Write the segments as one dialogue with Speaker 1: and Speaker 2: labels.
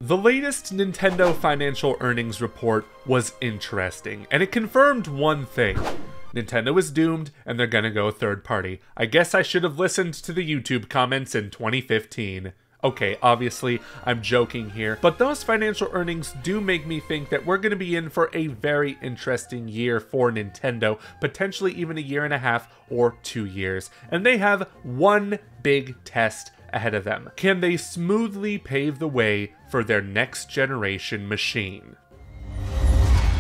Speaker 1: The latest Nintendo financial earnings report was interesting, and it confirmed one thing. Nintendo is doomed, and they're gonna go third party. I guess I should have listened to the YouTube comments in 2015. Okay, obviously, I'm joking here, but those financial earnings do make me think that we're gonna be in for a very interesting year for Nintendo, potentially even a year and a half or 2 years. And they have one big test ahead of them. Can they smoothly pave the way for their next generation machine?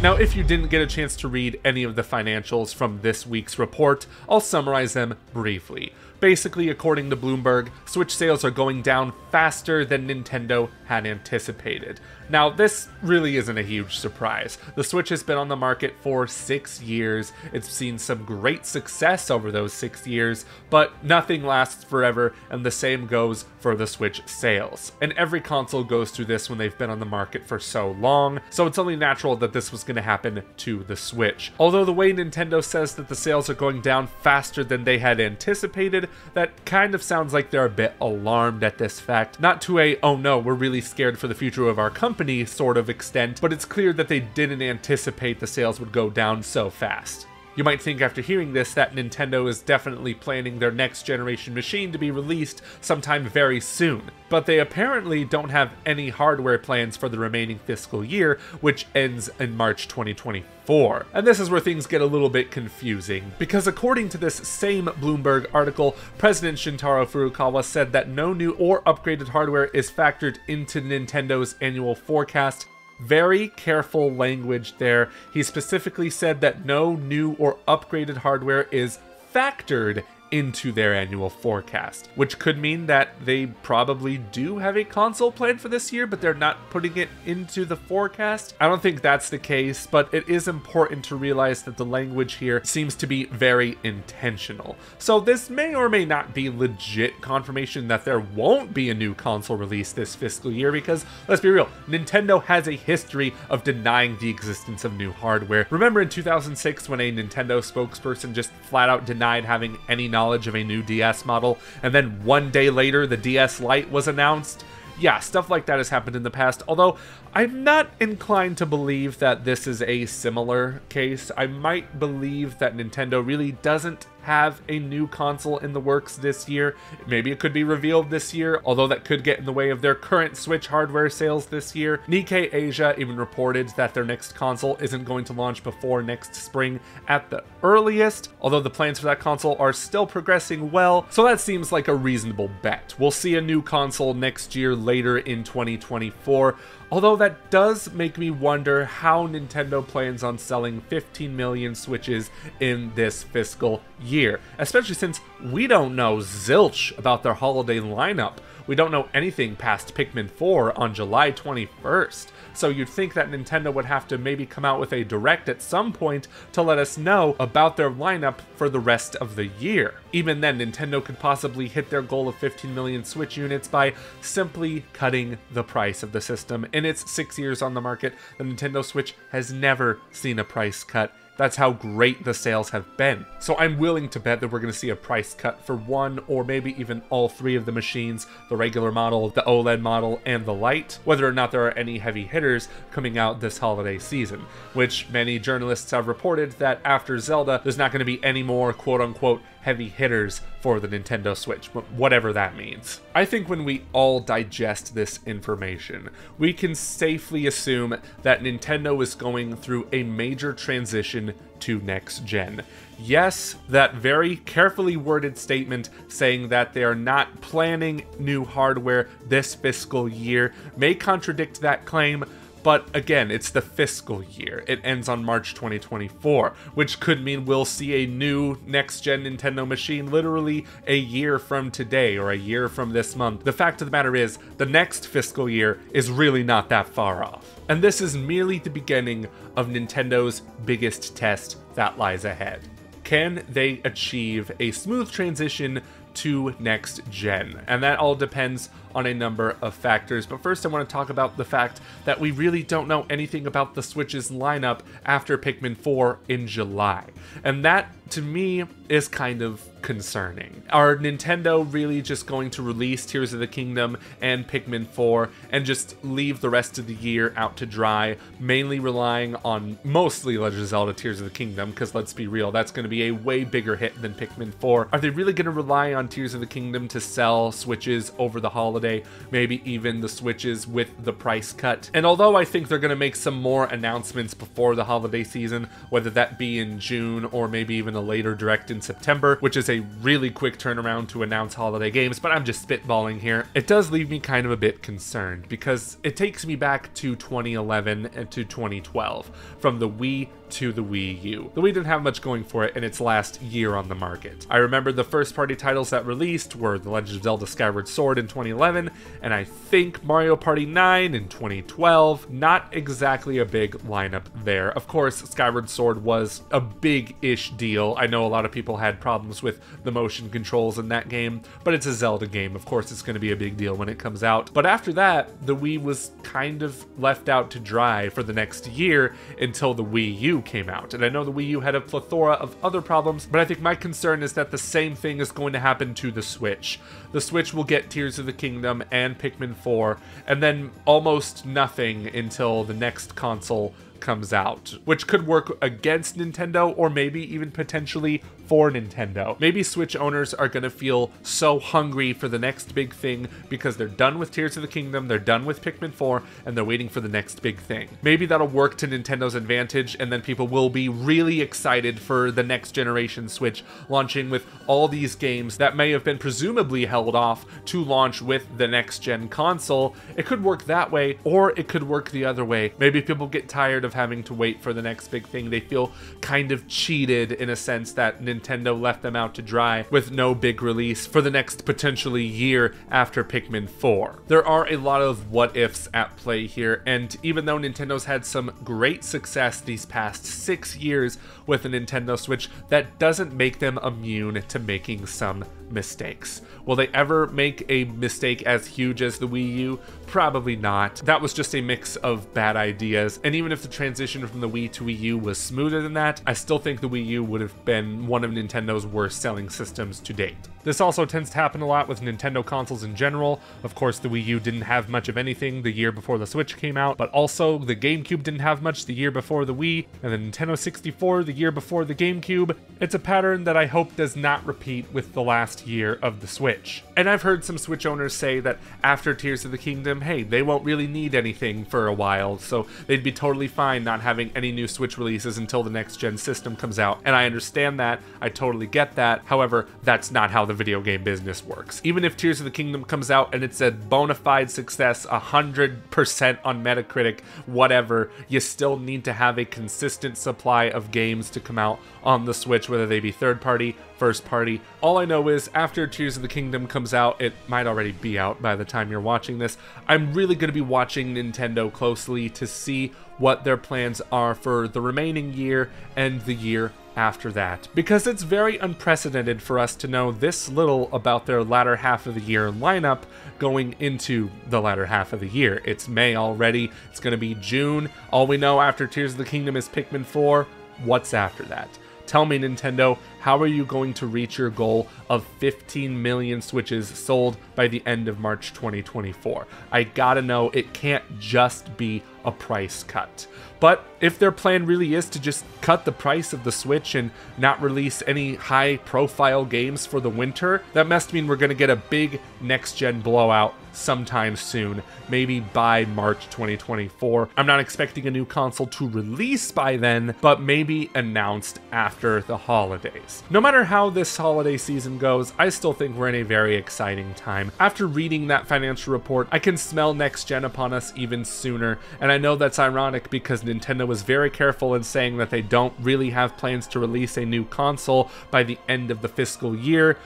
Speaker 1: Now, if you didn't get a chance to read any of the financials from this week's report, I'll summarize them briefly. Basically, according to Bloomberg, Switch sales are going down faster than Nintendo had anticipated. Now, this really isn't a huge surprise. The Switch has been on the market for 6 years. It's seen some great success over those 6 years, but nothing lasts forever, and the same goes for the Switch sales. And every console goes through this when they've been on the market for so long, so it's only natural that this was going to happen to the Switch. Although the way Nintendo says that the sales are going down faster than they had anticipated, that kind of sounds like they're a bit alarmed at this fact. Not to a, oh no, we're really scared for the future of our company sort of extent, but it's clear that they didn't anticipate the sales would go down so fast. You might think after hearing this that Nintendo is definitely planning their next generation machine to be released sometime very soon, but they apparently don't have any hardware plans for the remaining fiscal year, which ends in March 2024. And this is where things get a little bit confusing, because according to this same Bloomberg article, President Shintaro Furukawa said that no new or upgraded hardware is factored into Nintendo's annual forecast. Very careful language there. He specifically said that no new or upgraded hardware is factored into their annual forecast, which could mean that they probably do have a console planned for this year, but they're not putting it into the forecast. I don't think that's the case, but it is important to realize that the language here seems to be very intentional. So this may or may not be legit confirmation that there won't be a new console release this fiscal year, because let's be real, Nintendo has a history of denying the existence of new hardware. Remember in 2006 when a Nintendo spokesperson just flat out denied having any knowledge of a new DS model, and then one day later the DS Lite was announced? Yeah, stuff like that has happened in the past, although I'm not inclined to believe that this is a similar case. I might believe that Nintendo really doesn't have a new console in the works this year. Maybe it could be revealed this year, although that could get in the way of their current Switch hardware sales this year. Nikkei Asia even reported that their next console isn't going to launch before next spring at the earliest, although the plans for that console are still progressing well, so that seems like a reasonable bet. We'll see a new console next year later in 2024, although that does make me wonder how Nintendo plans on selling 15 million Switches in this fiscal year, especially since we don't know zilch about their holiday lineup. We don't know anything past Pikmin 4 on July 21st, so you'd think that Nintendo would have to maybe come out with a direct at some point to let us know about their lineup for the rest of the year. Even then, Nintendo could possibly hit their goal of 15 million Switch units by simply cutting the price of the system. In its 6 years on the market, the Nintendo Switch has never seen a price cut. That's how great the sales have been. So I'm willing to bet that we're going to see a price cut for one or maybe even all three of the machines, the regular model, the OLED model, and the Lite, whether or not there are any heavy hitters coming out this holiday season, which many journalists have reported that after Zelda, there's not going to be any more quote-unquote heavy hitters for the Nintendo Switch, whatever that means. I think when we all digest this information, we can safely assume that Nintendo is going through a major transition to next gen. Yes, that very carefully worded statement saying that they are not planning new hardware this fiscal year may contradict that claim, but again, it's the fiscal year. It ends on March 2024, which could mean we'll see a new next-gen Nintendo machine literally a year from today or a year from this month. The fact of the matter is, the next fiscal year is really not that far off. And this is merely the beginning of Nintendo's biggest test that lies ahead. Can they achieve a smooth transition to next gen? And that all depends on a number of factors. But first I want to talk about the fact that we really don't know anything about the Switch's lineup after Pikmin 4 in July. And that, to me, is kind of concerning. Are Nintendo really just going to release Tears of the Kingdom and Pikmin 4 and just leave the rest of the year out to dry, mainly relying on mostly Legend of Zelda Tears of the Kingdom, because let's be real, that's going to be a way bigger hit than Pikmin 4. Are they really going to rely on Tears of the Kingdom to sell Switches over the holiday, maybe even the Switches with the price cut? And although I think they're going to make some more announcements before the holiday season, whether that be in June or maybe even a later direct in September, which is a really quick turnaround to announce holiday games, but I'm just spitballing here, it does leave me kind of a bit concerned, because it takes me back to 2011 and to 2012, from the Wii to the Wii U. The Wii didn't have much going for it in its last year on the market. I remember the first party titles that released were The Legend of Zelda Skyward Sword in 2011, and I think Mario Party 9 in 2012. Not exactly a big lineup there. Of course, Skyward Sword was a big-ish deal. I know a lot of people had problems with the motion controls in that game, but it's a Zelda game. Of course, it's going to be a big deal when it comes out. But after that, the Wii was kind of left out to dry for the next year until the Wii U came out. And I know the Wii U had a plethora of other problems, but I think my concern is that the same thing is going to happen to the Switch. The Switch will get Tears of the Kingdom and Pikmin 4, and then almost nothing until the next console comes out, which could work against Nintendo or maybe even potentially for Nintendo. Maybe Switch owners are going to feel so hungry for the next big thing because they're done with Tears of the Kingdom, they're done with Pikmin 4, and they're waiting for the next big thing. Maybe that'll work to Nintendo's advantage, and then people will be really excited for the next generation Switch launching with all these games that may have been presumably held off to launch with the next gen console. It could work that way, or it could work the other way. Maybe people get tired of having to wait for the next big thing. They feel kind of cheated in a sense that Nintendo left them out to dry with no big release for the next potentially year after Pikmin 4. There are a lot of what ifs at play here, and even though Nintendo's had some great success these past 6 years with the Nintendo Switch, that doesn't make them immune to making some mistakes. Will they ever make a mistake as huge as the Wii U? Probably not. That was just a mix of bad ideas, and even if the transition from the Wii to Wii U was smoother than that, I still think the Wii U would have been one of Nintendo's worst selling systems to date. This also tends to happen a lot with Nintendo consoles in general. Of course, the Wii U didn't have much of anything the year before the Switch came out, but also the GameCube didn't have much the year before the Wii, and the Nintendo 64 the year before the GameCube. It's a pattern that I hope does not repeat with the last year of the Switch. And I've heard some Switch owners say that after Tears of the Kingdom, hey, they won't really need anything for a while, so they'd be totally fine not having any new Switch releases until the next gen system comes out. And I understand that, I totally get that. However, that's not how the video game business works. Even if Tears of the Kingdom comes out and it's a bona fide success, 100% on Metacritic, whatever, you still need to have a consistent supply of games to come out on the Switch, whether they be third party, first party. All I know is after Tears of the Kingdom comes out, it might already be out by the time you're watching this, I'm really going to be watching Nintendo closely to see what their plans are for the remaining year and the year after that, because it's very unprecedented for us to know this little about their latter half of the year lineup going into the latter half of the year. It's May already, it's going to be June. All we know after Tears of the Kingdom is Pikmin 4. What's after that? Tell me, Nintendo, how are you going to reach your goal of 15 million Switches sold by the end of March 2024? I gotta know, it can't just be a price cut. But if their plan really is to just cut the price of the Switch and not release any high-profile games for the winter, that must mean we're going to get a big next-gen blowout sometime soon, maybe by March 2024. I'm not expecting a new console to release by then, but maybe announced after the holidays. No matter how this holiday season goes, I still think we're in a very exciting time. After reading that financial report, I can smell next-gen upon us even sooner, and I know that's ironic because Nintendo was very careful in saying that they don't really have plans to release a new console by the end of the fiscal year.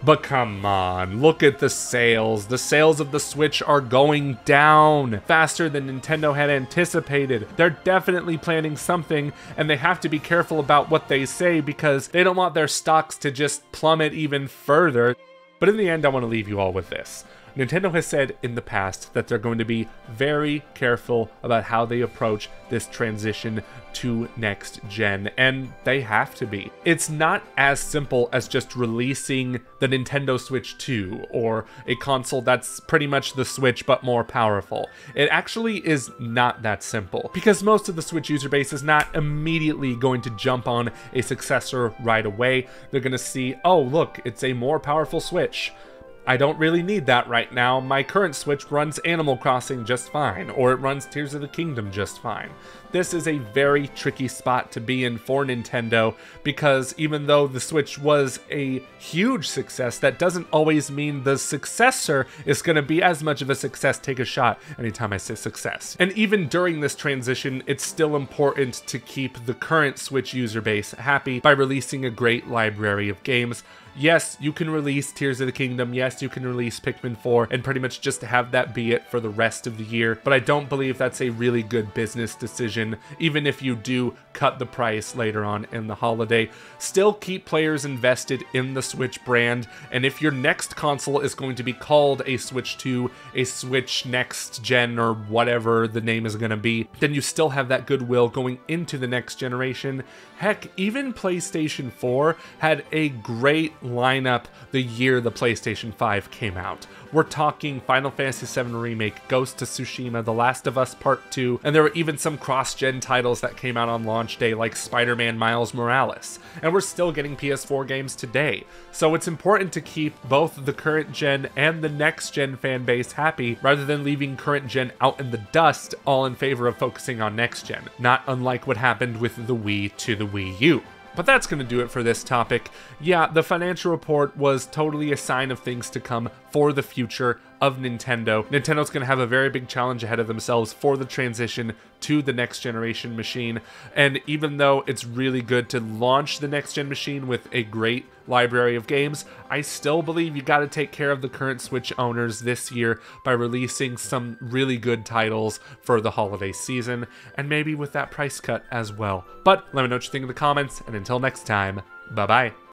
Speaker 1: But come on, look at the sales. The sales of the Switch are going down faster than Nintendo had anticipated. They're definitely planning something, and they have to be careful about what they say because they don't want their stocks to just plummet even further. But in the end, I want to leave you all with this. Nintendo has said in the past that they're going to be very careful about how they approach this transition to next gen, and they have to be. It's not as simple as just releasing the Nintendo Switch 2 or a console that's pretty much the Switch but more powerful. It actually is not that simple, because most of the Switch user base is not immediately going to jump on a successor right away. They're going to see, oh look, it's a more powerful Switch. I don't really need that right now. My current Switch runs Animal Crossing just fine, or it runs Tears of the Kingdom just fine. This is a very tricky spot to be in for Nintendo, because even though the Switch was a huge success, that doesn't always mean the successor is going to be as much of a success. Take a shot anytime I say success. And even during this transition, it's still important to keep the current Switch user base happy by releasing a great library of games. Yes, you can release Tears of the Kingdom, yes, you can release Pikmin 4, and pretty much just have that be it for the rest of the year, but I don't believe that's a really good business decision, even if you do cut the price later on in the holiday. Still keep players invested in the Switch brand, and if your next console is going to be called a Switch 2, a Switch Next Gen, or whatever the name is going to be, then you still have that goodwill going into the next generation. Heck, even PlayStation 4 had a great lineup the year the PlayStation 5 came out. We're talking Final Fantasy VII Remake, Ghost of Tsushima, The Last of Us Part 2, and there were even some cross-gen titles that came out on launch day like Spider-Man Miles Morales, and we're still getting PS4 games today. So it's important to keep both the current gen and the next gen fan base happy, rather than leaving current gen out in the dust, all in favor of focusing on next gen, not unlike what happened with the Wii to the Wii U. But that's going to do it for this topic. Yeah, the financial report was totally a sign of things to come for the future of Nintendo. Nintendo's going to have a very big challenge ahead of themselves for the transition to the next generation machine. And even though it's really good to launch the next gen machine with a great library of games, I still believe you got to take care of the current Switch owners this year by releasing some really good titles for the holiday season, and maybe with that price cut as well. But let me know what you think in the comments, and until next time, bye bye.